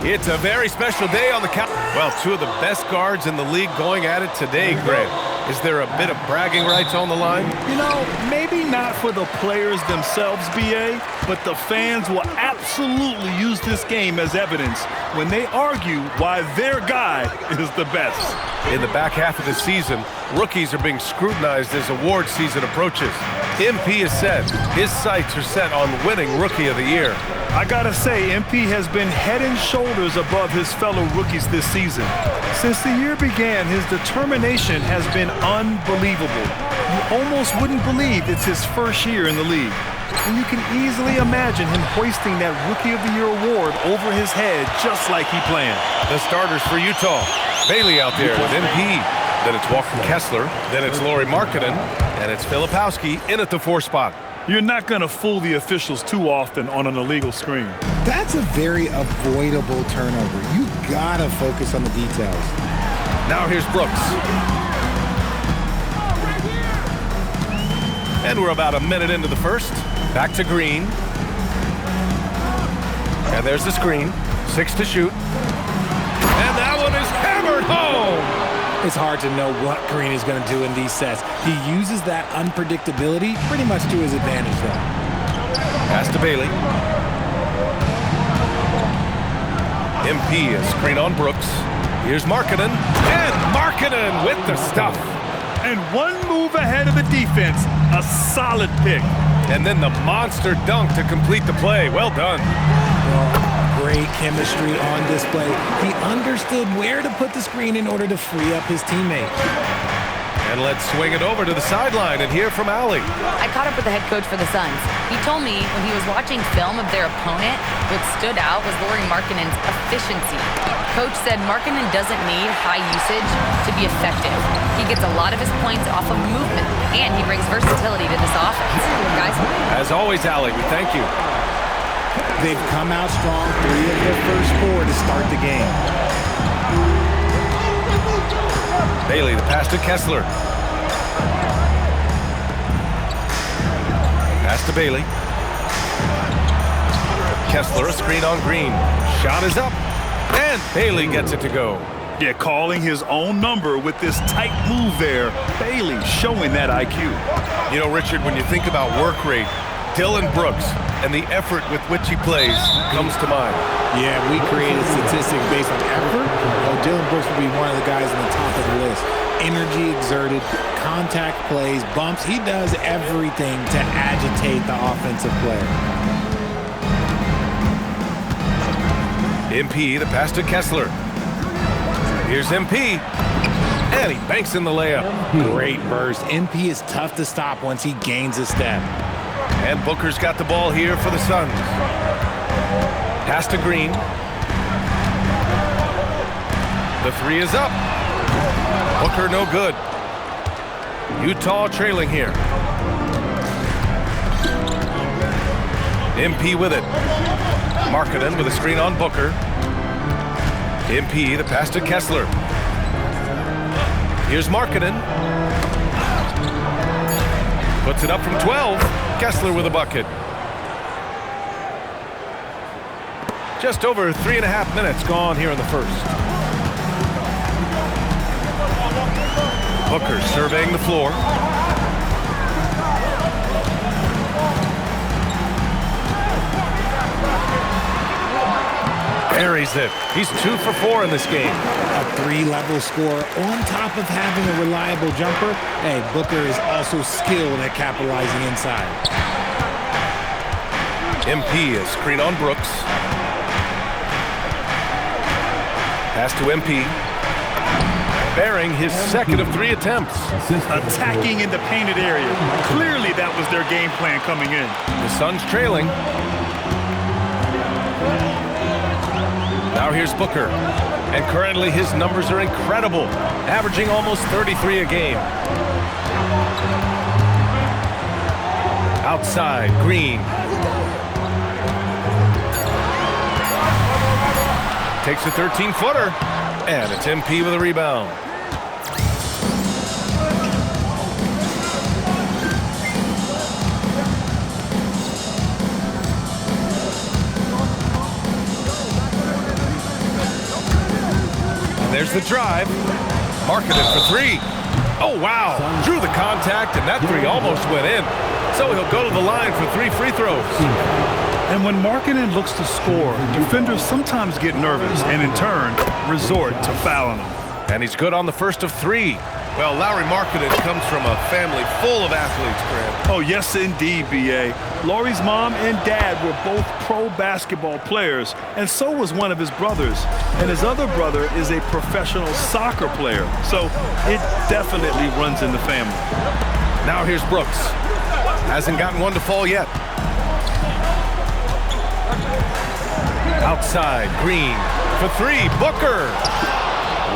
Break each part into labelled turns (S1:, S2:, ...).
S1: It's a very special day on the count. Well, two of the best guards in the league going at it today, Grant. Is there a bit of bragging rights on the line?
S2: You know, maybe not for the players themselves, B.A., but the fans will absolutely use this game as evidence when they argue why their guy is the best.
S1: In the back half of the season, rookies are being scrutinized as award season approaches. MP has said his sights are set on winning Rookie of the Year.
S2: I gotta say, MP has been head and shoulders above his fellow rookies this season. Since the year began, his determination has been unbelievable. You almost wouldn't believe it's his first year in the league. And you can easily imagine him hoisting that Rookie of the Year award over his head just like he planned.
S1: The starters for Utah. Bailey out there with MP. Then it's Walker Kessler. Then it's Lauri Markkanen. And it's Filipowski in at the 4 spot.
S2: You're not going to fool the officials too often on an illegal screen.
S3: That's a very avoidable turnover. You gotta focus on the details.
S1: Now here's Brooks. And we're about a minute into the first. Back to Green. And there's the screen. 6 to shoot. And that one is hammered home.
S4: It's hard to know what Green is going to do in these sets. He uses that unpredictability pretty much to his advantage, though.
S1: Pass to Bailey. MP, a screen on Brooks. Here's Markkanen. And Markkanen with the stuff.
S2: And one move ahead of the defense. A solid pick.
S1: And then the monster dunk to complete the play. Well done.
S4: Great chemistry on display. He understood where to put the screen in order to free up his teammate.
S1: And let's swing it over to the sideline and hear from Allie.
S5: I caught up with the head coach for the Suns. He told me when he was watching film of their opponent, what stood out was Lauri Markkanen's efficiency. Coach said Markkanen doesn't need high usage to be effective. He gets a lot of his points off of movement, and he brings versatility to this offense. Guys?
S1: As always, Allie, we thank you.
S4: They've come out strong 3 of their first 4 to start the game.
S1: Bailey, the pass to Kessler. Pass to Bailey. Kessler, a screen on Green. Shot is up, and Bailey gets it to go.
S2: Yeah, calling his own number with this tight move there. Bailey showing that IQ.
S1: You know, Richard, when you think about work rate, Dillon Brooks and the effort with which he plays comes to mind.
S4: Yeah, we created statistics based on effort. Oh, Dillon Brooks would be one of the guys on the top of the list. Energy exerted, contact plays, bumps. He does everything to agitate the offensive player.
S1: MP, the pass to Kessler. Here's MP. And he banks in the layup.
S4: Great burst. MP is tough to stop once he gains a step.
S1: And Booker's got the ball here for the Suns. Pass to Green. The 3 is up. Booker no good. Utah trailing here. MP with it. Markkanen with a screen on Booker. MP, the pass to Kessler. Here's Markkanen. Puts it up from 12. Kessler with a bucket. Just over 3.5 minutes gone here in the first. Booker surveying the floor. Buries it. He's 2 for 4 in this game.
S4: A 3-level score on top of having a reliable jumper. Hey, Booker is also skilled at capitalizing inside.
S1: MP, a screen on Brooks. Pass to MP. Bearing his second of 3 attempts.
S2: Attacking in the painted area. Clearly that was their game plan coming in.
S1: The Suns trailing. Now here's Booker. And currently his numbers are incredible, averaging almost 33 a game. Outside, Green. Takes a 13-footer, and it's MP with a rebound. Here's the drive. Markkanen for three. Oh, wow. Drew the contact, and that three almost went in. So he'll go to the line for 3 free throws.
S2: And when Markkanen looks to score, defenders sometimes get nervous and, in turn, resort to fouling him.
S1: And he's good on the first of 3. Well, Lauri Markkanen comes from a family full of athletes, Grant.
S2: Oh, yes, indeed, B.A. Lauri's mom and dad were both pro basketball players, and so was one of his brothers. And his other brother is a professional soccer player, so it definitely runs in the family.
S1: Now here's Brooks. Hasn't gotten one to fall yet. Outside, Green for 3, Booker.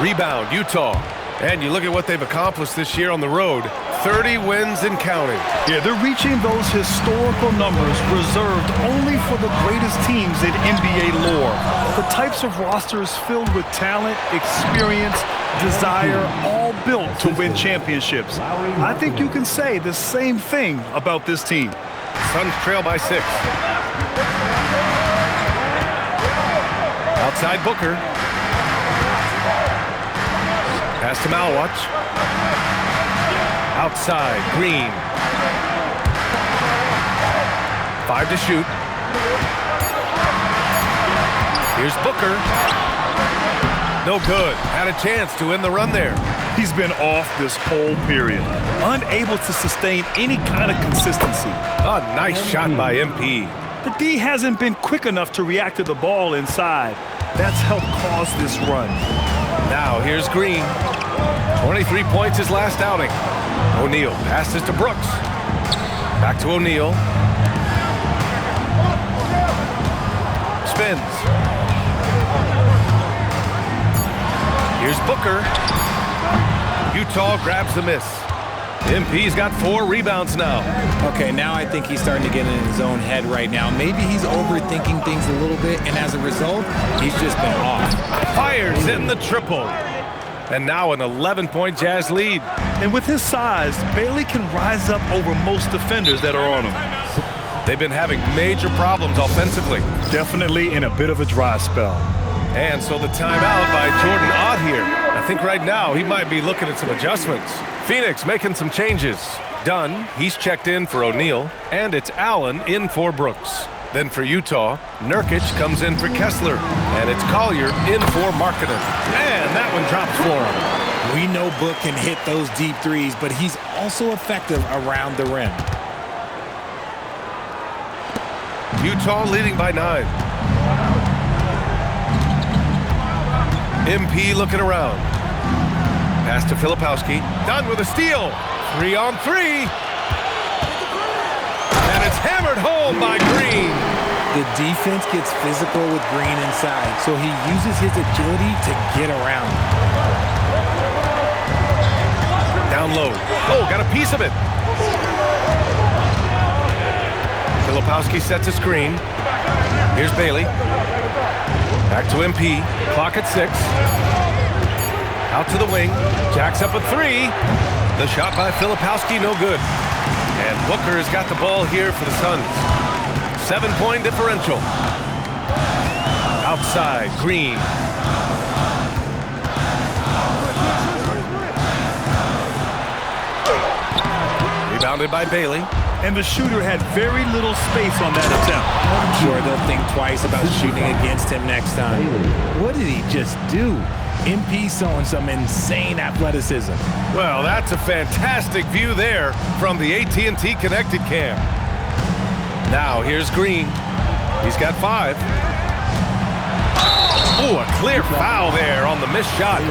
S1: Rebound, Utah. And you look at what they've accomplished this year on the road. 30 wins and counting.
S2: Yeah, they're reaching those historical numbers reserved only for the greatest teams in NBA lore. The types of rosters filled with talent, experience, desire, all built to win championships. I think you can say the same thing about this team.
S1: Suns trail by 6. Outside Booker. Pass to Malwatch. Outside, Green. 5 to shoot. Here's Booker. No good. Had a chance to win the run there.
S2: He's been off this whole period, unable to sustain any kind of consistency.
S1: A nice shot by MP.
S2: The D hasn't been quick enough to react to the ball inside. That's helped cause this run.
S1: Now here's Green. 23 points his last outing. O'Neal passes to Brooks. Back to O'Neal. Spins. Here's Booker. Utah grabs the miss. MP's got 4 rebounds now.
S4: Okay, now I think he's starting to get in his own head right now. Maybe he's overthinking things a little bit, and as a result, he's just been off.
S1: Fires in the triple. And now an 11-point Jazz lead.
S2: And with his size, Bailey can rise up over most defenders that are on him.
S1: They've been having major problems offensively.
S2: Definitely in a bit of a dry spell.
S1: And so the timeout by Jordan Ott here. I think right now he might be looking at some adjustments. Phoenix making some changes. Dunn, he's checked in for O'Neal, and it's Allen in for Brooks. Then for Utah, Nurkic comes in for Kessler, and it's Collier in for Markkanen. And that one drops for him.
S4: We know Book can hit those deep threes, but he's also effective around the rim.
S1: Utah leading by 9. MP looking around. Pass to Filipowski. Dunn with a steal. 3 on 3. And it's hammered home by Green.
S4: The defense gets physical with Green inside, so he uses his agility to get around.
S1: Down low. Oh, got a piece of it. Filipowski sets a screen. Here's Bailey. Back to MP. Clock at 6. Out to the wing. Jacks up a 3. The shot by Filipowski, no good. And Booker has got the ball here for the Suns. 7-point differential. Outside, Green. Rebounded by Bailey.
S2: And the shooter had very little space on that attempt.
S4: I'm sure they'll think twice about shooting against him next time. What did he just do? MP showing some insane athleticism.
S1: Well, that's a fantastic view there from the AT&T Connected Cam. Now here's Green. He's got 5. Ooh, a clear foul there on the missed shot.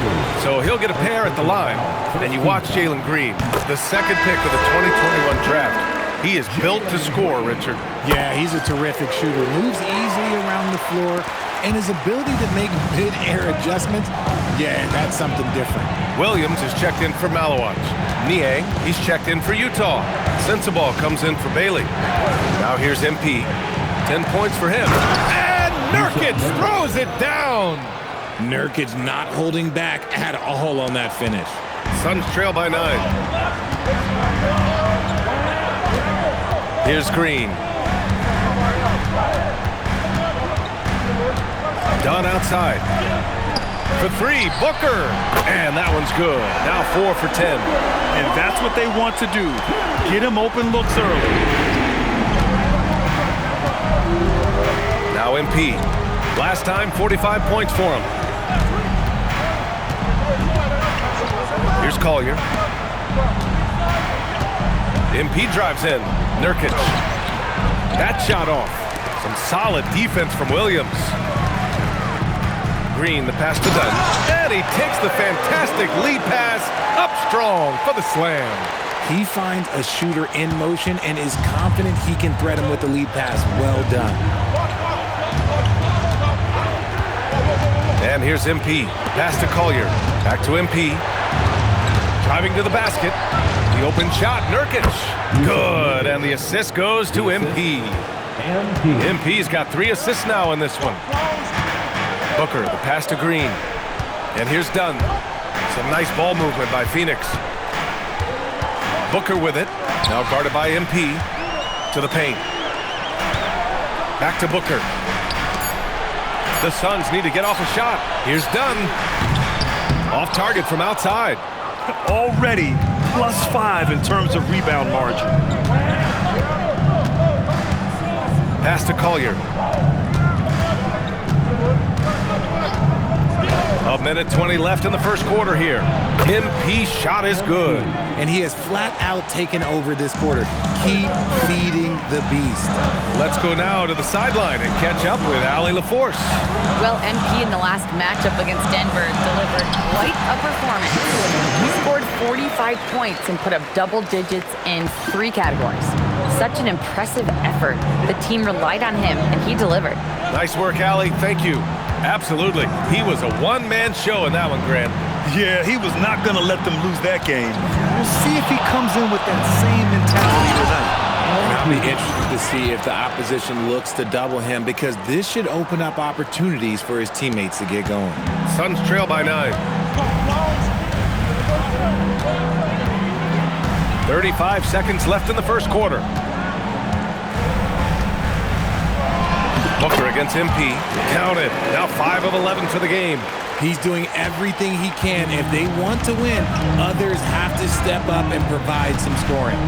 S1: So he'll get a pair at the line. And you watch Jalen Green, the second pick of the 2021 draft. He is built to score, Richard.
S4: Yeah, he's a terrific shooter. Moves easily around the floor, and his ability to make mid-air adjustments, yeah, that's something different.
S1: Williams is checked in for Malawach. Niang, he's checked in for Utah. Sensabaugh comes in for Bailey. Now here's MP. 10 points for him. And Nurkic throws it down.
S4: Nurkic not holding back at all on that finish.
S1: Suns trail by 9. Here's Green. Dunn outside. for three. Booker. And that one's good. Now 4 for 10.
S2: And that's what they want to do. Get him open looks early.
S1: Now MP. Last time, 45 points for him. Here's Collier. MP drives in. Nurkic. That shot off. Some solid defense from Williams. Green, the pass to Dunn. And he takes the fantastic lead pass up strong for the slam.
S4: He finds a shooter in motion and is confident he can thread him with the lead pass. Well done.
S1: And here's MP. Pass to Collier. Back to MP. Driving to the basket. The open shot. Nurkic. Good. And the assist goes to MP. MP's got 3 assists now in this one. Booker, the pass to Green. And here's Dunn. Some nice ball movement by Phoenix. Booker with it. Now guarded by MP. To the paint. Back to Booker. The Suns need to get off a shot. Here's Dunn. Off target from outside.
S2: Already +5 in terms of rebound margin.
S1: Pass to Collier. A minute 20 left in the first quarter here. MP shot is good.
S4: And he has flat out taken over this quarter. Keep feeding the beast.
S1: Let's go now to the sideline and catch up with Allie LaForce.
S5: Well, MP in the last matchup against Denver delivered quite a performance. He scored 45 points and put up double digits in 3 categories. Such an impressive effort. The team relied on him, and he delivered.
S1: Nice work, Allie. Thank you. Absolutely. He was a one-man show in that one, Grant.
S2: Yeah, he was not going to let them lose that game. We'll see if he comes in with that same mentality tonight.
S4: I'll be interested to see if the opposition looks to double him because this should open up opportunities for his teammates to get going.
S1: Suns trail by 9. 35 seconds left in the first quarter. Booker against MP. Counted. Now 5 of 11 for the game.
S4: He's doing everything he can. If they want to win, others have to step up and provide some scoring.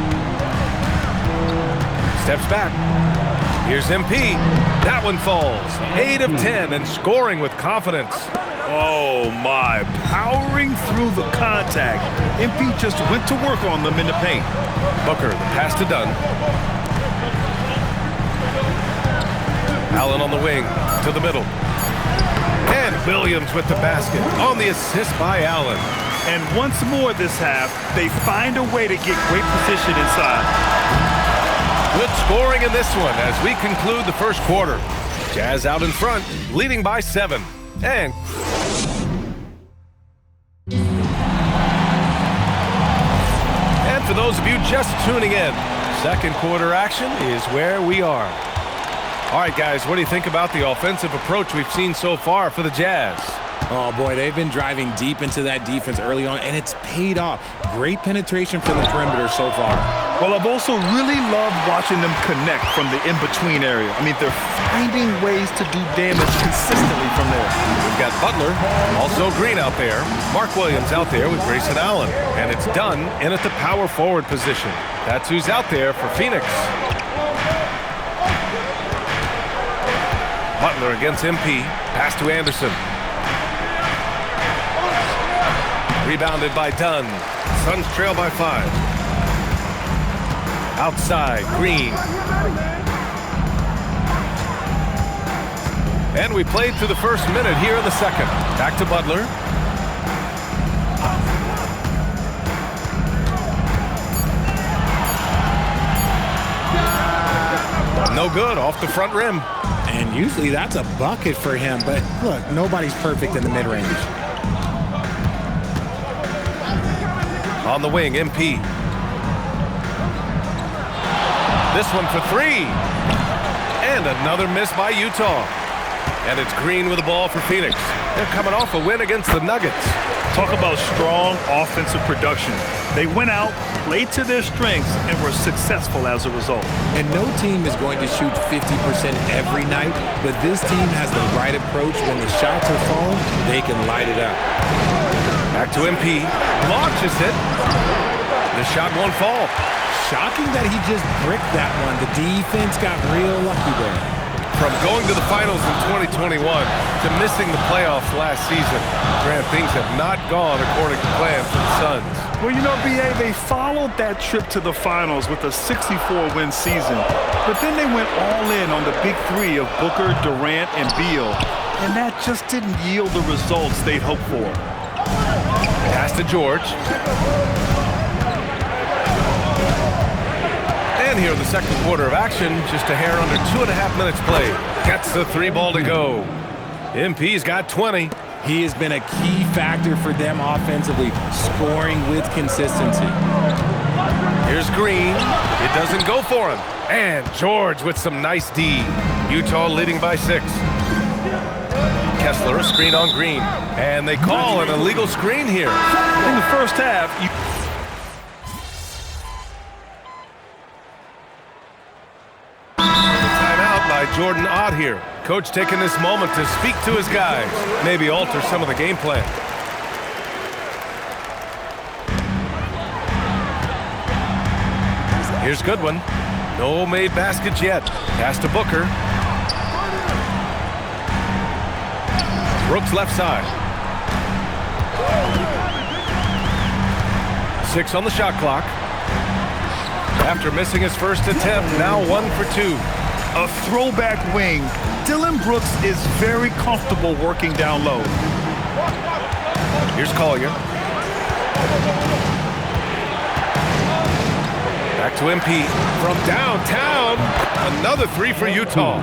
S1: Steps back. Here's MP. That one falls. 8 of 10 and scoring with confidence.
S2: Oh, my. Powering through the contact. MP just went to work on them in the paint.
S1: Booker, the pass to Dunn. Allen on the wing, to the middle. And Williams with the basket on the assist by Allen.
S2: And once more this half, they find a way to get great position inside.
S1: Good scoring in this one as we conclude the first quarter. Jazz out in front, leading by 7. And for those of you just tuning in, second quarter action is where we are. All right, guys, what do you think about the offensive approach we've seen so far for the Jazz?
S4: Oh, boy, they've been driving deep into that defense early on, and it's paid off. Great penetration from the perimeter so far.
S2: Well, I've also really loved watching them connect from the in-between area. I mean, they're finding ways to do damage consistently from there.
S1: We've got Butler, also Green out there. Mark Williams out there with Grayson Allen. And it's Dunn in at the power forward position. That's who's out there for Phoenix. Butler against MP. Pass to Anderson. Rebounded by Dunn. Suns trail by 5. Outside, Green. And we played through the first minute here in the second. Back to Butler. No good, off the front rim.
S4: And usually that's a bucket for him, but look, nobody's perfect in the mid-range.
S1: On the wing, MP. This one for 3. And another miss by Utah. And it's Green with the ball for Phoenix. They're coming off a win against the Nuggets.
S2: Talk about strong offensive production. They went out, played to their strengths, and were successful as a result.
S4: And no team is going to shoot 50% every night, but this team has the right approach. When the shots are falling, they can light it up.
S1: Back to MP. Launches it. The shot won't fall.
S4: Shocking that he just bricked that one. The defense got real lucky there.
S1: From going to the finals in 2021 to missing the playoffs last season, Grant, things have not gone according to plan for the Suns.
S2: Well, you know, B.A., they followed that trip to the finals with a 64-win season, but then they went all in on the big three of Booker, Durant, and Beal, and that just didn't yield the results they'd hoped for.
S1: Pass to George. And here in the second quarter of action, just a hair under 2.5 minutes played. Gets the 3 ball to go. MP's got 20.
S4: He has been a key factor for them offensively, scoring with consistency.
S1: Here's Green. It doesn't go for him. And George with some nice D. Utah leading by 6. Kessler, a screen on Green. And they call an illegal screen here.
S2: In the first half,
S1: Timeout by Jordan Ott here. Coach taking this moment to speak to his guys. Maybe alter some of the game plan. Here's Goodwin. No made baskets yet. Pass to Booker. Brooks left side. 6 on the shot clock. After missing his first attempt, now 1 for 2.
S2: a throwback wing. Dillon Brooks is very comfortable working down low.
S1: Here's Collier. Back to MP. From downtown, another 3 for Utah.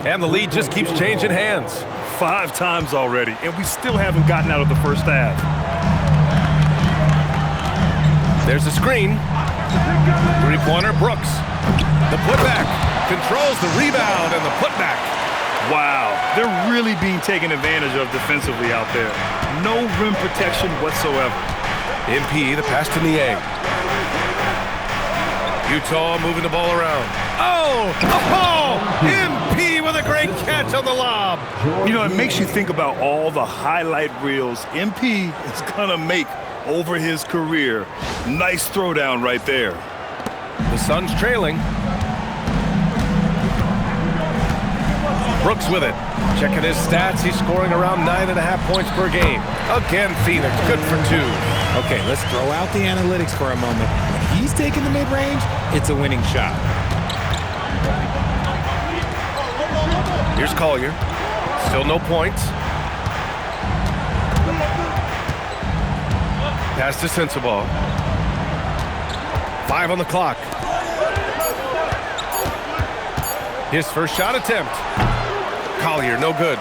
S1: And the lead just keeps changing hands.
S2: 5 times already, and we still haven't gotten out of the first half.
S1: There's a screen. Three-pointer, Brooks. The putback. Controls the rebound and the putback.
S2: Wow, they're really being taken advantage of defensively out there. No rim protection whatsoever.
S1: MP, the pass to Nie. Utah moving the ball around. Oh! MP with a great catch on the lob.
S2: You know, it makes you think about all the highlight reels MP is going to make over his career. Nice throwdown right there.
S1: The Suns trailing. Brooks with it. Checking his stats, he's scoring around 9.5 points per game. Again, Phoenix, good for 2.
S4: Okay, let's throw out the analytics for a moment. When he's taking the mid-range, it's a winning shot.
S1: Here's Collier. Still no points. Pass to Sensabaugh. 5 on the clock. His first shot attempt. Collier, no good.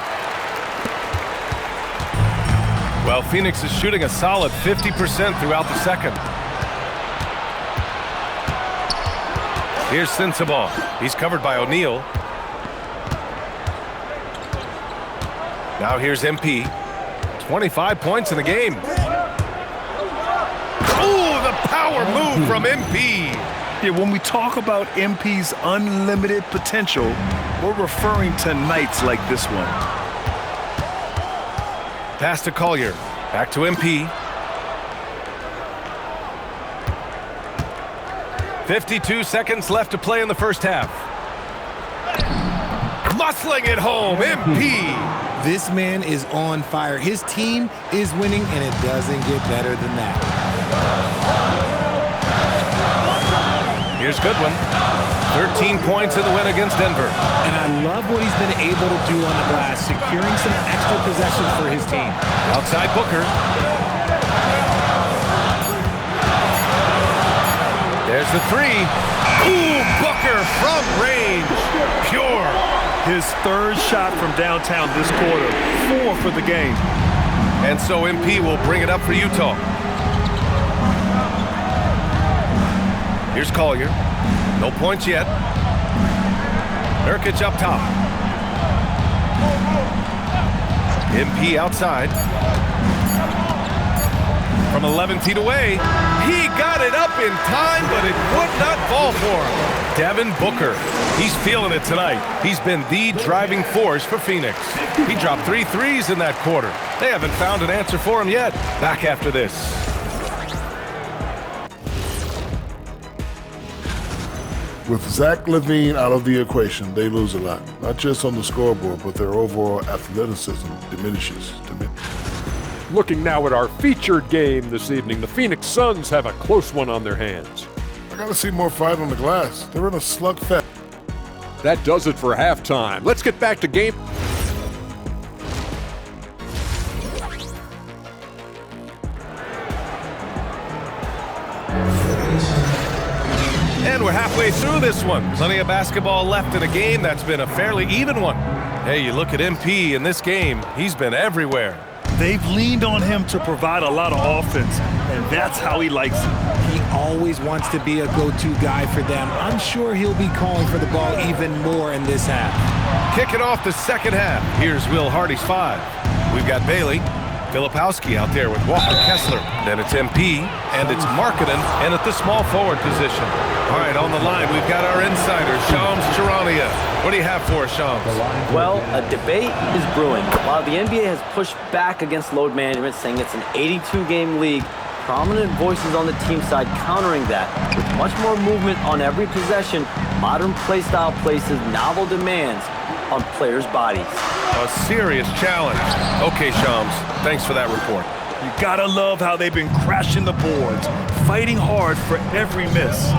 S1: Well, Phoenix is shooting a solid 50% throughout the second. Here's Sensabaugh. He's covered by O'Neal. Now here's MP. 25 points in the game. Oh, the power move from MP.
S2: Yeah, when we talk about MP's unlimited potential, we're referring to nights like this one.
S1: Pass to Collier. Back to MP. 52 seconds left to play in the first half. Muscling it home, MP.
S4: This man is on fire. His team is winning, and it doesn't get better than that.
S1: Here's Goodwin. 13 points in the win against Denver.
S4: And I love what he's been able to do on the glass, securing some extra possessions for his team.
S1: Outside Booker. There's the 3. Ooh, Booker from range. Pure.
S2: His third shot from downtown this quarter. 4 for the game.
S1: And so MP will bring it up for Utah. Here's Collier. No points yet. Nurkic up top. MP outside. From 11 feet away, he got it up in time, but it would not fall for him. Devin Booker, he's feeling it tonight. He's been the driving force for Phoenix. He dropped 3 threes in that quarter. They haven't found an answer for him yet. Back after this.
S6: With Zach LaVine out of the equation, they lose a lot. Not just on the scoreboard, but their overall athleticism diminishes.
S7: Looking now at our featured game this evening, the Phoenix Suns have a close one on their hands.
S6: I gotta see more fight on the glass. They're in a slugfest.
S7: That does it for halftime. Let's get back to game.
S1: And we're halfway through this one. Plenty of basketball left in a game that's been a fairly even one. Hey, you look at MP in this game, he's been everywhere.
S2: They've leaned on him to provide a lot of offense, and that's how he likes it.
S4: He always wants to be a go-to guy for them. I'm sure he'll be calling for the ball even more in this half.
S1: Kicking off the second half. Here's Will Hardy's 5. We've got Bailey, Filipowski out there with Walker Kessler. Then it's MP, and it's Markkanen, and at the small forward position. All right, on the line, we've got our insider, Shams Charania. What do you have for us, Shams?
S8: Well, a debate is brewing. While the NBA has pushed back against load management, saying it's an 82-game league, prominent voices on the team side countering that. With much more movement on every possession, modern play style places novel demands on players' bodies.
S1: A serious challenge. Okay, Shams, thanks for that report.
S2: You gotta love how they've been crashing the boards, fighting hard for every miss.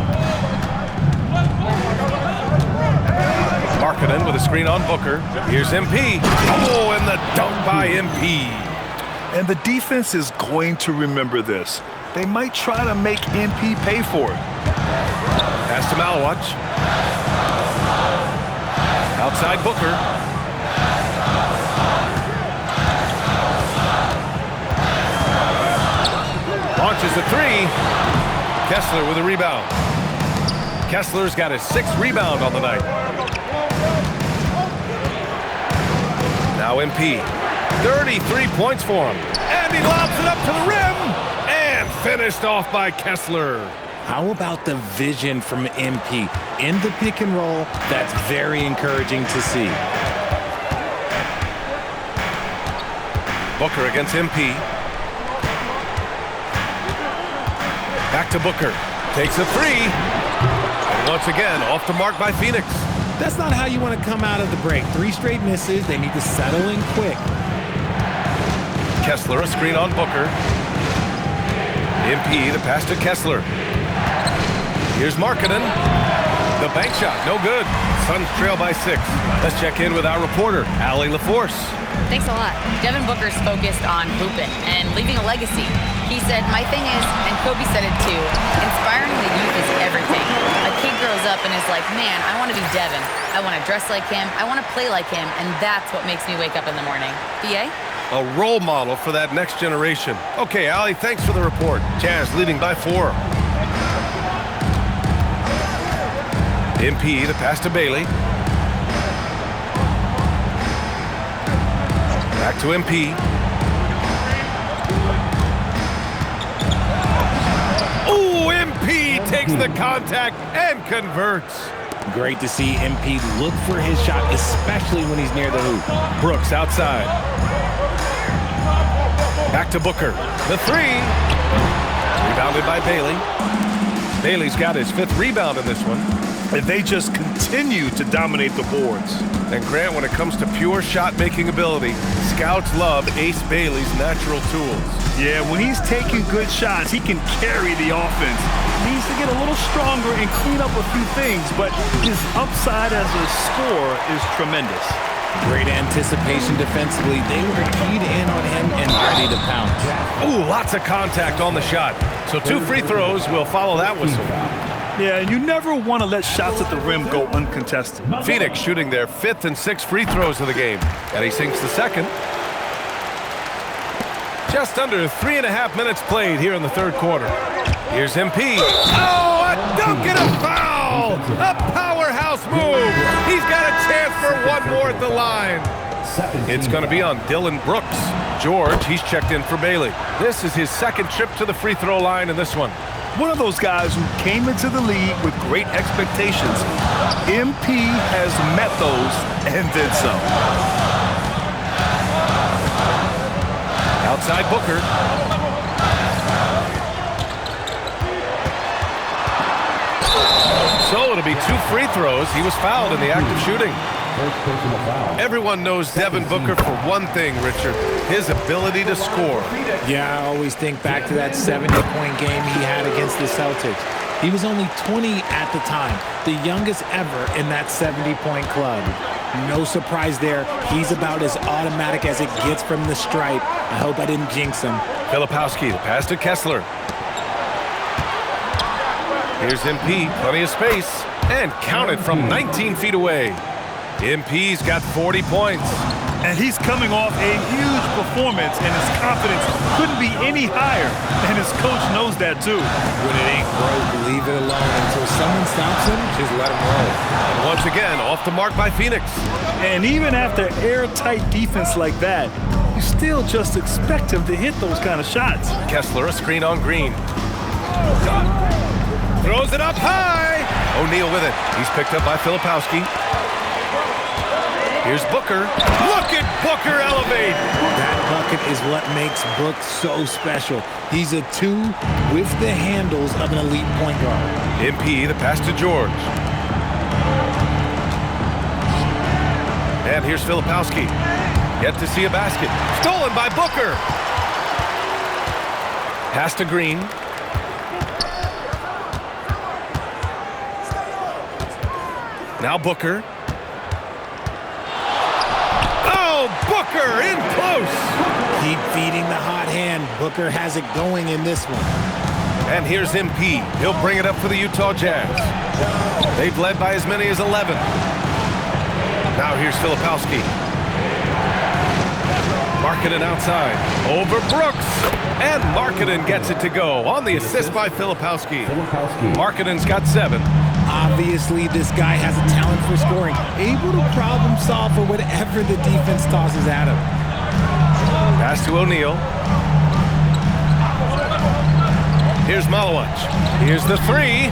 S1: Markkanen with a screen on Booker. Here's MP. Oh, and the dunk by MP.
S2: And the defense is going to remember this. They might try to make MP pay for it.
S1: Pass to Malawach. Outside Booker. Launches a 3. Kessler with a rebound. Kessler's got his 6th rebound on the night. Now MP. 33 points for him. And he lobs it up to the rim. And finished off by Kessler.
S4: How about the vision from MP? In the pick and roll, that's very encouraging to see.
S1: Booker against MP. Back to Booker. Takes a 3. And once again, off the mark by Phoenix.
S4: That's not how you want to come out of the break. 3 straight misses. They need to settle in quick.
S1: Kessler, a screen on Booker. MP, the pass to Kessler. Here's Markkanen. The bank shot, no good. Suns trail by 6. Let's check in with our reporter, Allie LaForce.
S5: Thanks a lot. Devin Booker's focused on hooping and leaving a legacy. He said, my thing is, and Kobe said it too, inspiring the youth is everything. A kid grows up and is like, man, I want to be Devin. I want to dress like him. I want to play like him. And that's what makes me wake up in the morning. BA?
S1: A role model for that next generation. Okay, Allie, thanks for the report. Jazz leading by 4. MP, the pass to Bailey. Back to MP. Oh, MP takes the contact and converts.
S4: Great to see MP look for his shot, especially when he's near the hoop.
S1: Brooks outside. Back to Booker. The 3. Rebounded by Bailey. Bailey's got his 5th rebound in this one.
S2: And they just continue to dominate the boards.
S1: And Grant, when it comes to pure shot-making ability, scouts love Ace Bailey's natural tools.
S2: Yeah, when he's taking good shots, he can carry the offense. He needs to get a little stronger and clean up a few things, but his upside as a scorer is tremendous.
S4: Great anticipation defensively. They were keyed in on him and ready to pounce.
S1: Ooh, lots of contact on the shot. So 2 free throws will follow that whistle.
S2: Yeah, and you never want to let shots at the rim go uncontested.
S1: Phoenix shooting their 5th and 6th free throws of the game. And he sinks the 2nd. Just under 3.5 minutes played here in the 3rd quarter. Here's MP. Oh, a dunk and a foul! A powerhouse move! He's got a chance for one more at the line. It's going to be on Dylan Brooks. George, he's checked in for Bailey. This is his second trip to the free throw line in this one.
S2: One of those guys who came into the league with great expectations. MP has met those and then some.
S1: Outside Booker. So it'll be 2 free throws. He was fouled in the act of shooting. Everyone knows Devin Booker for one thing, Richard, his ability to score.
S4: Yeah, I always think back to that 70-point game he had against the Celtics. He was only 20 at the time, the youngest ever in that 70-point club. No surprise there. He's about as automatic as it gets from the stripe. I hope I didn't jinx him.
S1: Filipowski, the pass to Kessler. Here's MP, plenty of space, and counted from 19 feet away. MP's got 40 points.
S2: And he's coming off a huge performance, and his confidence couldn't be any higher. And his coach knows that, too.
S4: When it ain't broke, leave it alone. Until someone stops him, just let him roll.
S1: And once again, off the mark by Phoenix.
S2: And even after airtight defense like that, you still just expect him to hit those kind of shots.
S1: Kessler, a screen on Green. Throws it up high. O'Neal with it. He's picked up by Filipowski. Here's Booker. Look at Booker elevate.
S4: That bucket is what makes Book so special. He's a 2 with the handles of an elite point guard.
S1: MP, the pass to George. And here's Filipowski. Yet to see a basket. Stolen by Booker. Pass to Green. Now Booker. Booker in close.
S4: Keep feeding the hot hand. Booker has it going in this one.
S1: And here's MP. He'll bring it up for the Utah Jazz. They've led by as many as 11. Now here's Filipowski. Markkanen outside. Over Brooks. And Markkanen gets it to go on the assist by Filipowski. Markkanen's got 7.
S4: Obviously, this guy has a talent for scoring, able to problem solve for whatever the defense tosses at him.
S1: Pass to O'Neal. Here's Malawach. Here's the 3.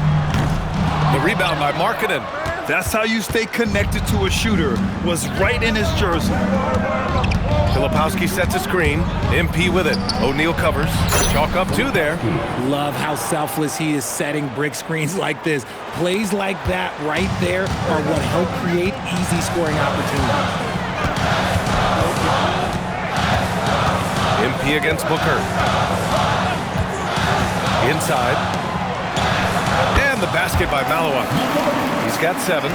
S1: The rebound by Markkanen.
S2: That's how you stay connected to a shooter. Was right in his jersey.
S1: Filipowski sets a screen. MP with it. O'Neal covers. Chalk up 2 there.
S4: Love how selfless he is setting brick screens like this. Plays like that right there are what help create easy scoring opportunities.
S1: MP against Booker. Inside. And the basket by Malawach. He's got 7.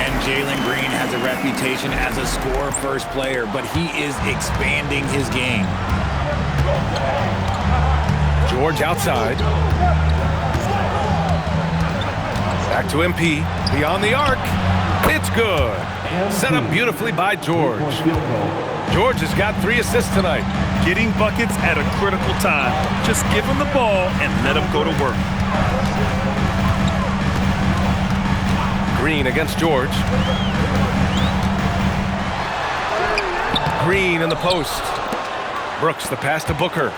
S4: And Jalen Green has a reputation as a score-first player, but he is expanding his game.
S1: George outside. Back to MP. Beyond the arc. It's good. Set up beautifully by George. George has got 3 assists tonight.
S2: Getting buckets at a critical time. Just give him the ball and let him go to work.
S1: Green against George. Green in the post. Brooks, the pass to Booker.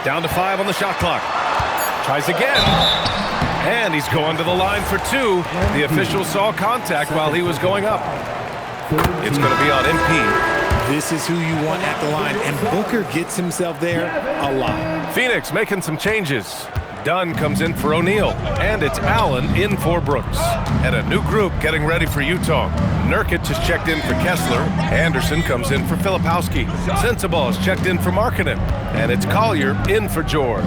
S1: Down to 5 on the shot clock. Tries again. And he's going to the line for 2. The official saw contact while he was going up. It's going to be on MP.
S4: This is who you want at the line, and Booker gets himself there a lot.
S1: Phoenix making some changes. Dunn comes in for O'Neal, and it's Allen in for Brooks. And a new group getting ready for Utah. Nurkic has checked in for Kessler. Anderson comes in for Filipowski. Sensabaugh is checked in for Markkanen. And it's Collier in for George.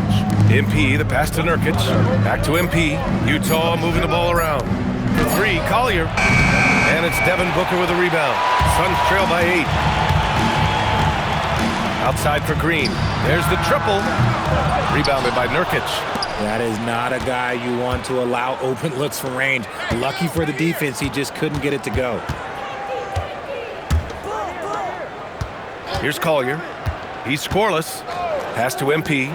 S1: MP, the pass to Nurkic. Back to MP. Utah moving the ball around. For 3, Collier. And it's Devin Booker with a rebound. Suns trail by 8. Outside for Green. There's the triple. Rebounded by Nurkic.
S4: That is not a guy you want to allow open looks from range. Lucky for the defense, he just couldn't get it to go.
S1: Here's Collier. He's scoreless. Pass to MP.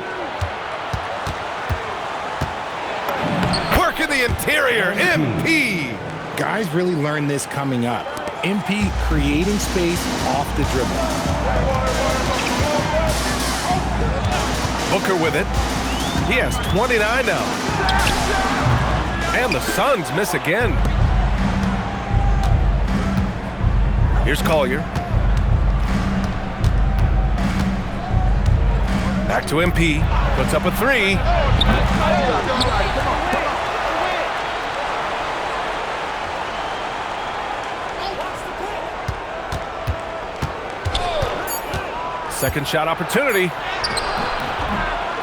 S1: Work in the interior. MP.
S4: Guys really learn this coming up. MP creating space off the dribble.
S1: Booker with it. He has 29 now. And the Suns miss again. Here's Collier. Back to MP. Puts up a three. Second shot opportunity.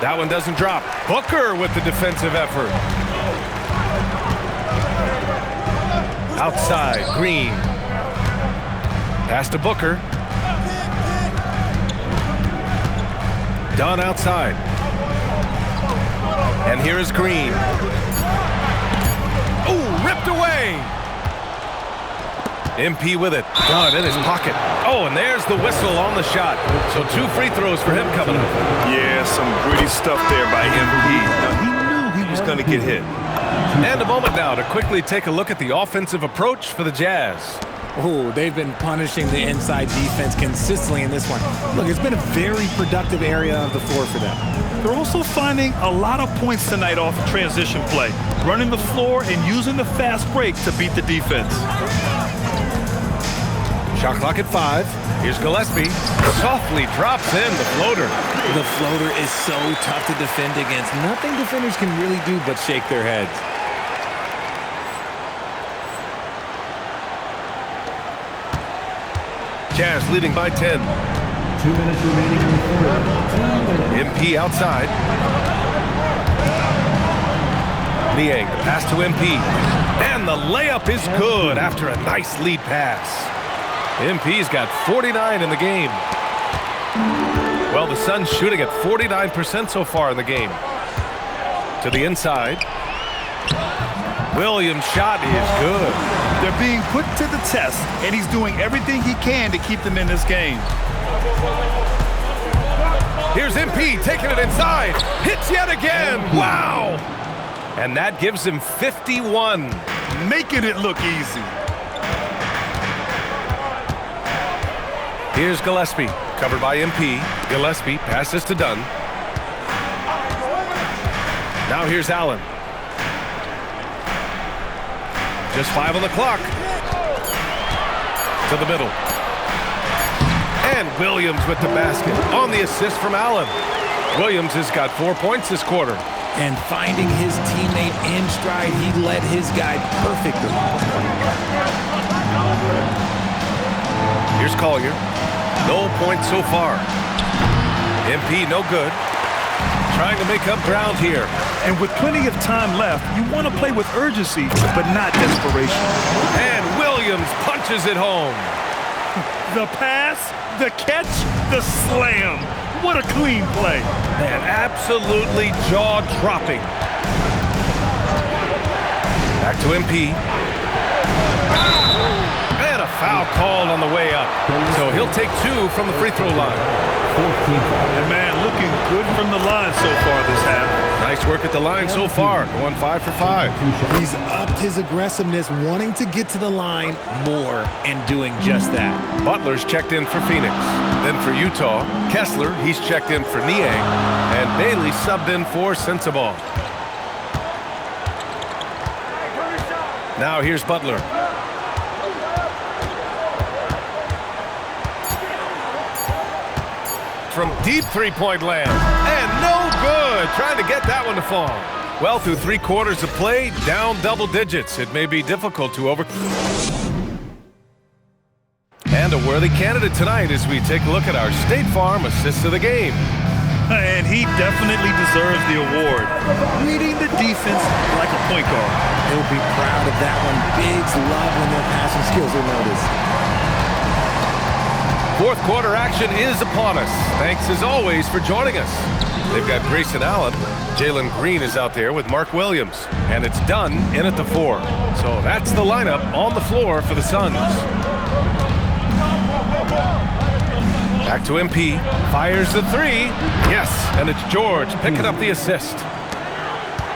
S1: That one doesn't drop. Booker with the defensive effort. Outside, Green. Pass to Booker. Dunn outside. And here is Green. Ooh, ripped away. MP with it. Dunn in his pocket. Oh, and there's the whistle on the shot. So 2 free throws for him coming up.
S2: Yeah, some gritty stuff there by MP. Now, he knew he was going to get hit.
S1: And a moment now to quickly take a look at the offensive approach for the Jazz.
S4: Oh, they've been punishing the inside defense consistently in this one. Look, it's been a very productive area of the floor for them.
S2: They're also finding a lot of points tonight off transition play, running the floor and using the fast break to beat the defense.
S1: Shot clock at 5. Here's Gillespie. Softly drops in the floater.
S4: The floater is so tough to defend against. Nothing defenders can really do but shake their heads.
S1: Jazz leading by 10.
S9: 2 minutes remaining in the third.
S1: MP outside. Niang, the pass to MP. And the layup is good after a nice lead pass. MP's got 49 in the game. Well, the Suns shooting at 49% so far in the game. To the inside. Williams' shot is good.
S2: They're being put to the test, and he's doing everything he can to keep them in this game.
S1: Here's MP taking it inside. Hits yet again. Wow. And that gives him 51.
S2: Making it look easy.
S1: Here's Gillespie, covered by MP. Gillespie passes to Dunn. Now here's Allen. Just 5 on the clock. To the middle. And Williams with the basket on the assist from Allen. Williams has got 4 points this quarter.
S4: And finding his teammate in stride, he led his guy perfectly.
S1: Here's Collier. No points so far. MP no good. Trying to make up ground here.
S2: And with plenty of time left, you want to play with urgency, but not desperation.
S1: And Williams punches it home.
S2: The pass, the catch, the slam. What a clean play.
S1: Man, absolutely jaw-dropping. Back to MP. And a foul called on the way up. So he'll take 2 from the free throw line.
S2: And man, looking good from the line so far this half.
S1: Nice work at the line so far. Going 5 for 5.
S4: He's upped his aggressiveness, wanting to get to the line more and doing just that.
S1: Butler's checked in for Phoenix. Then for Utah, Kessler, he's checked in for Niang. And Bailey subbed in for Sensabaugh. Now here's Butler. From deep three-point land. And no good. Trying to get that one to fall. Well, through 3 quarters of play, down double digits. It may be difficult to overcome. And a worthy candidate tonight as we take a look at our State Farm assist of the game.
S2: And he definitely deserves the award. Reading the defense like a point guard.
S4: He'll be proud of that one. Bigs love when their passing skills are noticed.
S1: 4th quarter action is upon us. Thanks as always for joining us. They've got Grayson Allen. Jalen Green is out there with Mark Williams. And it's Dunn in at the 4. So that's the lineup on the floor for the Suns. Back to MP. Fires the 3. Yes, and it's George picking up the assist.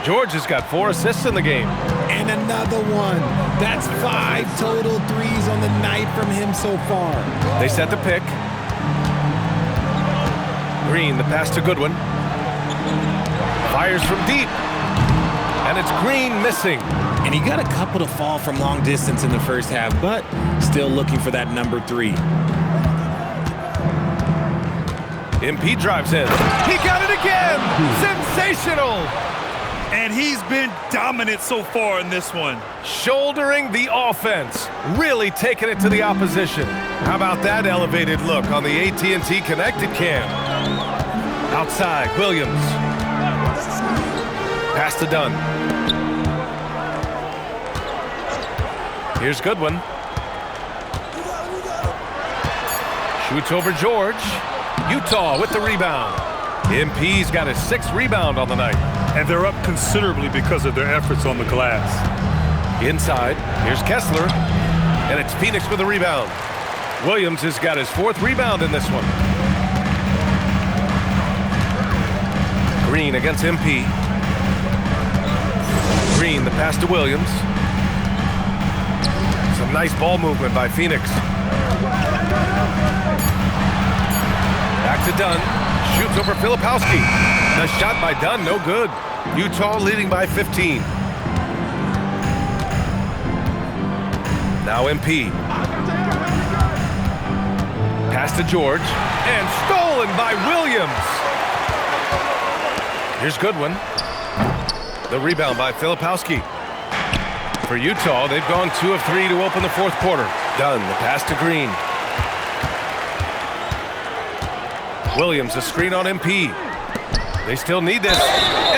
S1: George has got 4 assists in the game.
S4: And And another one. That's 5 total threes on the night from him so far.
S1: They set the pick. Green, the pass to Goodwin. Fires from deep. And it's Green missing.
S4: And he got a couple to fall from long distance in the first half, but still looking for that number 3.
S1: MP drives in. He got it again! Sensational!
S2: And he's been dominant so far in this one.
S1: Shouldering the offense. Really taking it to the opposition. How about that elevated look on the AT&T Connected Cam? Outside, Williams. Pass to Dunn. Here's Goodwin. Shoots over George. Utah with the rebound. MP's got his 6th rebound on the night.
S2: And they're up considerably because of their efforts on the glass.
S1: Inside, here's Kessler. And it's Phoenix with the rebound. Williams has got his 4th rebound in this one. Green against MP. Green, the pass to Williams. Some nice ball movement by Phoenix. Back to Dunn. Shoots over Filipowski. The shot by Dunn, no good. Utah leading by 15. Now MP. Pass to George. And stolen by Williams. Here's Goodwin. The rebound by Filipowski. For Utah, they've gone 2 of 3 to open the 4th quarter. Dunn, the pass to Green. Williams, a screen on MP. They still need this.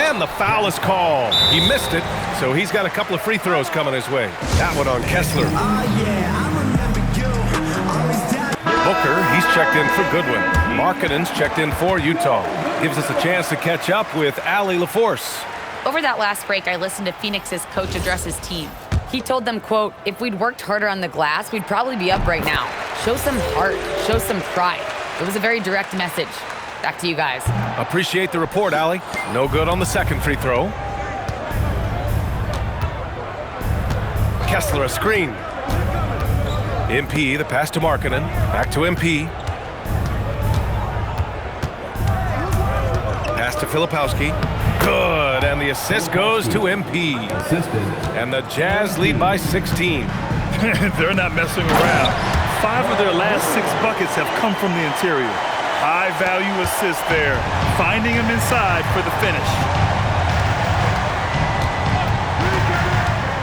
S1: And the foul is called. He missed it, so he's got a couple of free throws coming his way. That one on Kessler. Booker, he's checked in for Goodwin. Markkanen's checked in for Utah. Gives us a chance to catch up with Allie LaForce.
S5: Over that last break, I listened to Phoenix's coach address his team. He told them, quote, "If we'd worked harder on the glass, we'd probably be up right now. Show some heart, show some pride." It was a very direct message. Back to you guys.
S1: Appreciate the report, Allie. No good on the 2nd free throw. Kessler, a screen. MP, the pass to Markkanen. Back to MP. Pass to Filipowski. Good, and the assist goes to MP. And the Jazz lead by 16.
S2: They're not messing around. 5 of their last 6 buckets have come from the interior. High-value assist there, finding him inside for the finish.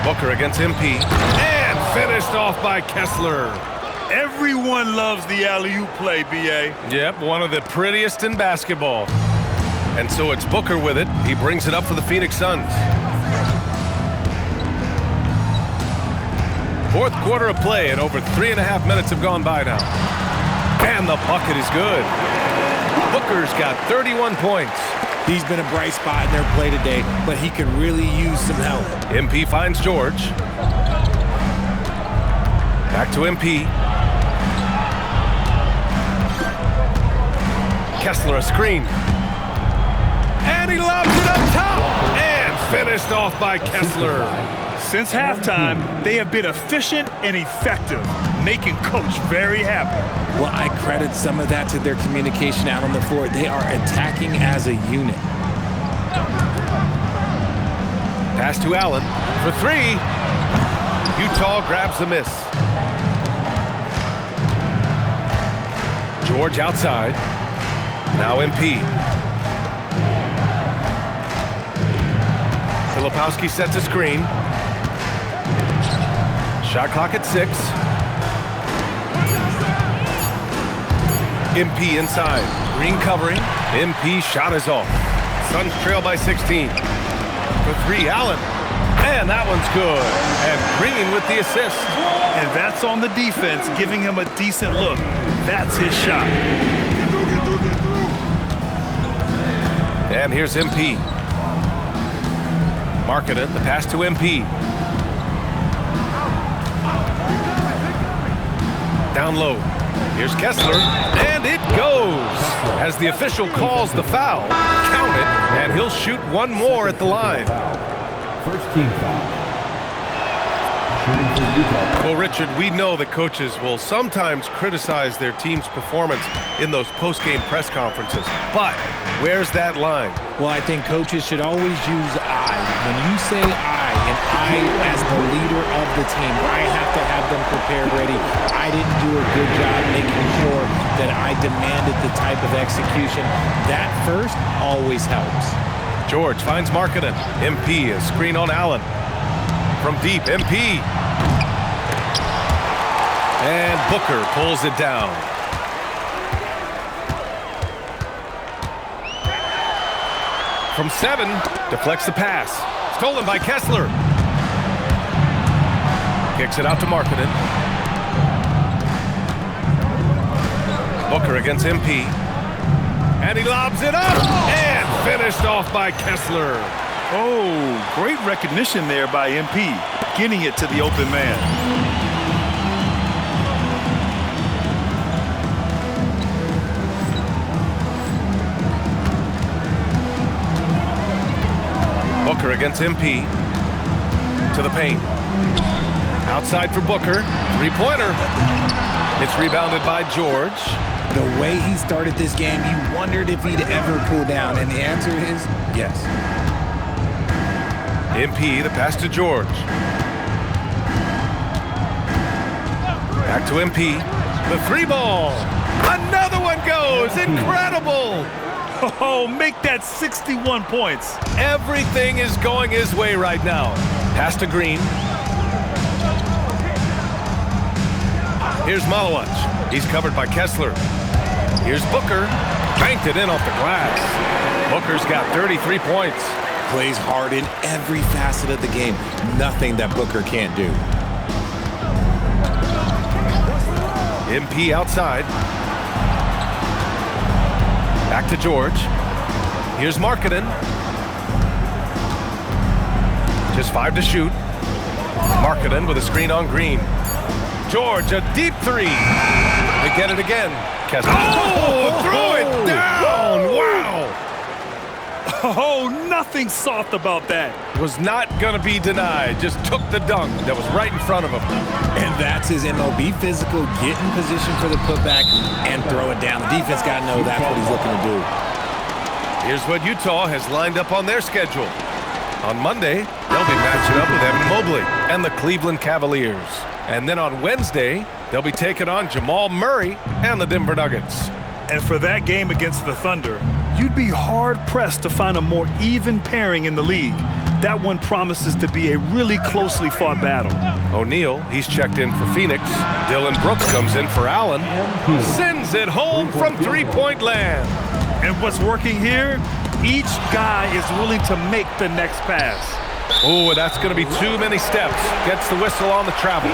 S1: Booker against MP. And finished off by Kessler.
S2: Everyone loves the alley-oop play, B.A.
S1: Yep, one of the prettiest in basketball. And so it's Booker with it. He brings it up for the Phoenix Suns. 4th quarter of play, and over 3.5 minutes have gone by now. And the bucket is good. Booker's got 31 points.
S4: He's been a bright spot in their play today, but he can really use some help.
S1: MP finds George. Back to MP. Kessler, a screen. And he lobs it up top. And finished off by Kessler.
S2: Since halftime, they have been efficient and effective, making Coach very happy.
S4: Well, I credit some of that to their communication out on the floor. They are attacking as a unit.
S1: Pass to Allen for 3. Utah grabs the miss. George outside. Now MP. Filipowski sets a screen. Shot clock at 6. MP inside. Green covering. MP shot is off. Suns trail by 16. For 3, Allen. And that one's good. And Green with the assist.
S2: And that's on the defense, giving him a decent look. That's his shot.
S1: And here's MP. Markkanen, the pass to MP. Down low. Here's Kessler, and it goes. As the official calls the foul, count it, and he'll shoot one more at the line.
S9: First team foul. returning for Utah.
S1: Well, Richard, we know that coaches will sometimes criticize their team's performance in those post-game press conferences. But where's that line?
S4: Well, I think coaches should always use I. When you say I, and I as the leader of the team, I have to have them prepared ready. I didn't do a good job making sure that I demanded the type of execution. That first always helps.
S1: George finds Markkanen. MP, a screen on Allen. From deep, MP. And Booker pulls it down. From 7, deflects the pass. Stolen by Kessler. Kicks it out to Markkanen. Booker against MP. And he lobs it up. And finished off by Kessler.
S2: Oh, great recognition there by MP, getting it to the open man.
S1: Booker against MP. To the paint. Outside for Booker. Three-pointer. It's rebounded by George.
S4: The way he started this game, you wondered if he'd ever cool down, and the answer is yes.
S1: MP, the pass to George. Back to MP. The three ball. Another one goes. Incredible.
S2: Oh, make that 61 points.
S1: Everything is going his way right now. Pass to Green. Here's Malawich. He's covered by Kessler. Here's Booker. Banked it in off the glass. Booker's got 33 points.
S4: Plays hard in every facet of the game. Nothing that Booker can't do.
S1: MP outside. Back to George. Here's Markkanen. Just 5 to shoot. Markkanen with a screen on Green. George, a deep 3. They get it again. Kessler. Oh, throw it down. Wow.
S2: Oh, nothing soft about that.
S1: Was not going to be denied. Just took the dunk that was right in front of him.
S4: And that's his MO. Be physical, get in position for the putback, and throw it down. The defense got to know that's what he's looking to do.
S1: Here's what Utah has lined up on their schedule. On Monday, they'll be matching up with Evan Mobley and the Cleveland Cavaliers. And then on Wednesday, they'll be taking on Jamal Murray and the Denver Nuggets.
S2: And for that game against the Thunder, you'd be hard-pressed to find a more even pairing in the league. That one promises to be a really closely fought battle.
S1: O'Neal, he's checked in for Phoenix. Dylan Brooks comes in for Allen. Sends it home from three-point land.
S2: And what's working here? Each guy is willing to make the next pass.
S1: Oh, that's going to be too many steps. Gets the whistle on the travel.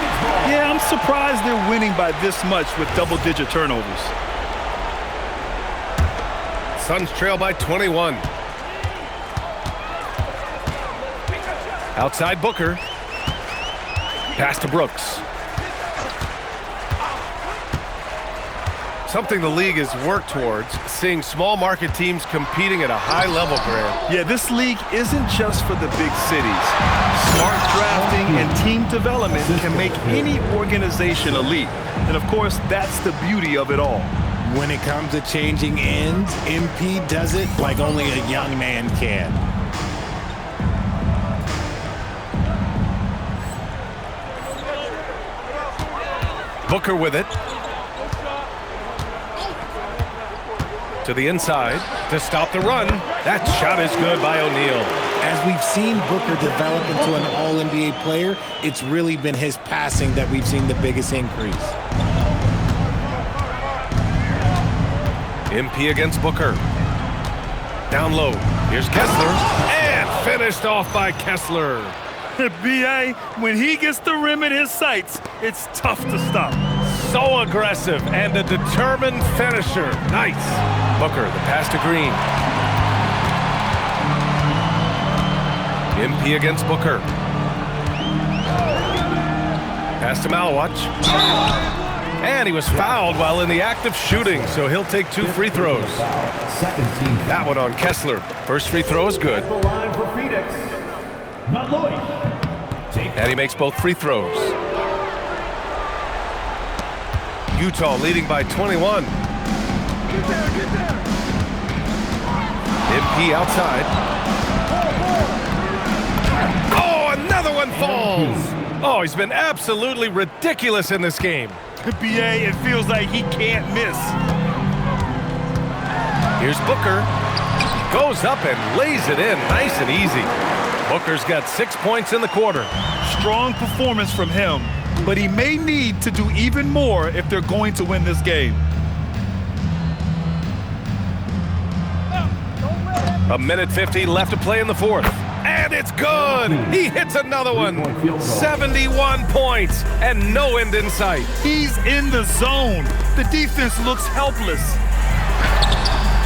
S2: Yeah, I'm surprised they're winning by this much with double-digit turnovers.
S1: Suns trail by 21. Outside Booker. Pass to Brooks. Something the league has worked towards, seeing small market teams competing at a high level, Grant.
S2: Yeah, this league isn't just for the big cities. Smart drafting and team development can make any organization elite. And of course, that's the beauty of it all.
S4: When it comes to changing ends, MP does it like only a young man can.
S1: Booker with it. To the inside to stop the run. That shot is good by O'Neal.
S4: As we've seen Booker develop into an All-NBA player, it's really been his passing that we've seen the biggest increase.
S1: MP against Booker. Down low. Here's Kessler. And finished off by Kessler.
S2: B.A., when he gets the rim in his sights, it's tough to stop.
S1: So aggressive and a determined finisher. Nice. Booker, the pass to Green. MP against Booker. Pass to Malawich. And he was fouled while in the act of shooting, so he'll take 2 free throws. That one on Kessler. First free throw is good.
S9: The line for Phoenix. Malloy. Take
S1: And he makes both free throws. Utah leading by 21. MP outside. Oh, another one falls. Oh, he's been absolutely ridiculous in this game.
S2: BA, it feels like he can't miss.
S1: Here's Booker. Goes up and lays it in nice and easy. Booker's got 6 points in the quarter.
S2: Strong performance from him, but he may need to do even more if they're going to win this game.
S1: A minute 50 left to play in the fourth. And it's good! He hits another one. 71 points and no end in sight.
S2: He's in the zone. The defense looks helpless.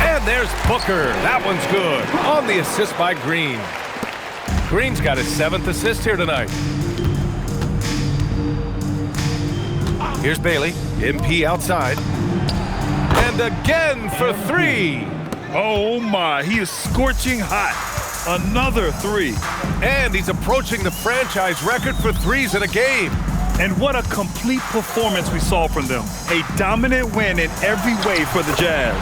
S1: And there's Booker. That one's good. On the assist by Green. Green's got his 7th assist here tonight. Here's Bailey. MP outside. And again for 3.
S2: Oh my, he is scorching hot. Another 3.
S1: And he's approaching the franchise record for threes in a game.
S2: And what a complete performance we saw from them. A dominant win in every way for the Jazz.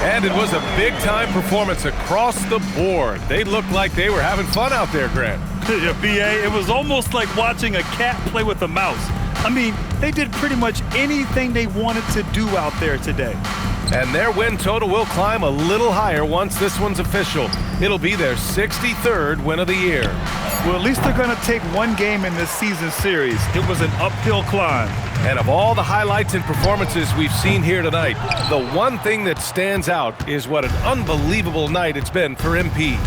S1: And it was a big-time performance across the board. They looked like they were having fun out there, Grant.
S2: Yeah, BA, it was almost like watching a cat play with a mouse. I mean, they did pretty much anything they wanted to do out there today.
S1: And their win total will climb a little higher once this one's official. It'll be their 63rd win of the year.
S2: Well, at least they're going to take one game in this season series. It was an uphill climb.
S1: And of all the highlights and performances we've seen here tonight, the one thing that stands out is what an unbelievable night it's been for MP.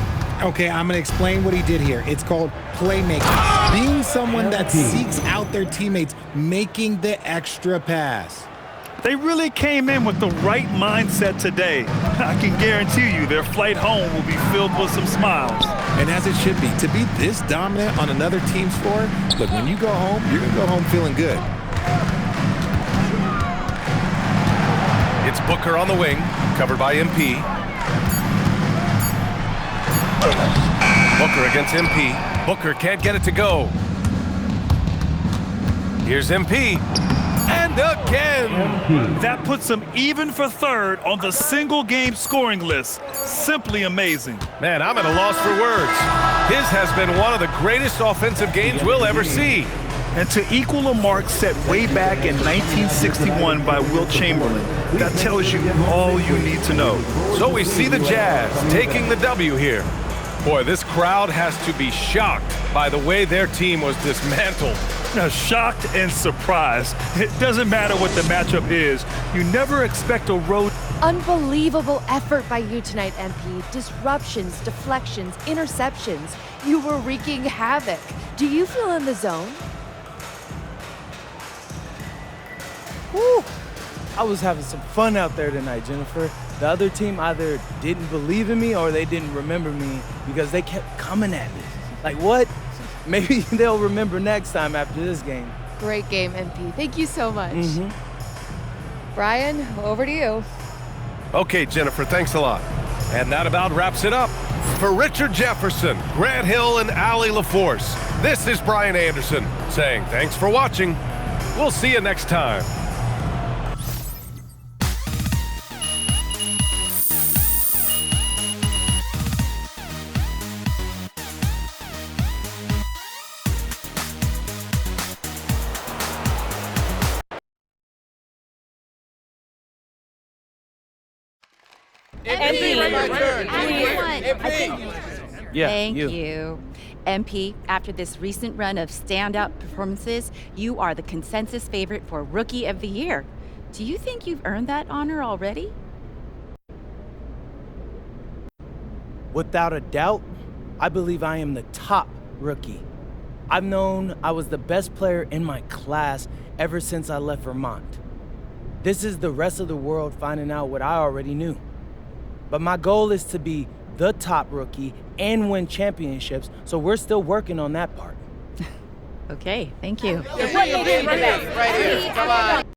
S4: Okay, I'm going to explain what he did here. It's called playmaking. Being someone that seeks out their teammates, making the extra pass.
S2: They really came in with the right mindset today. I can guarantee you their flight home will be filled with some smiles.
S4: And as it should be, to be this dominant on another team's floor, look, when you go home, you're going to go home feeling good.
S1: It's Booker on the wing, covered by MP. Booker against MP. Booker can't get it to go. Here's MP. And again!
S2: That puts him even for third on the single-game scoring list. Simply amazing.
S1: Man, I'm at a loss for words. His has been one of the greatest offensive games we'll ever see.
S2: And to equal a mark set way back in 1961 by Wilt Chamberlain, that tells you all you need to know.
S1: So we see the Jazz taking the W here. Boy, this crowd has to be shocked by the way their team was dismantled.
S2: Now, shocked and surprised. It doesn't matter what the matchup is. You never expect a road.
S10: Unbelievable effort by you tonight, MP. Disruptions, deflections, interceptions. You were wreaking havoc. Do you feel in the zone?
S11: Woo! I was having some fun out there tonight, Jennifer. The other team either didn't believe in me or they didn't remember me because they kept coming at me. Like, what? Maybe they'll remember next time after this game.
S10: Great game, MP. Thank you so much. Brian, over to you.
S1: Okay, Jennifer, thanks a lot. And that about wraps it up. For Richard Jefferson, Grant Hill, and Allie LaForce, this is Brian Anderson saying thanks for watching. We'll see you next time.
S5: Thank
S11: you.
S5: you. MP, after this recent run of standout performances, you are the consensus favorite for Rookie of the Year. Do you think you've earned that honor already?
S11: Without a doubt, I believe I am the top rookie. I've known I was the best player in my class ever since I left Vermont. This is the rest of the world finding out what I already knew. But my goal is to be the top rookie and win championships, so we're still working on that part.
S5: Okay, thank you.
S12: Right here, come on.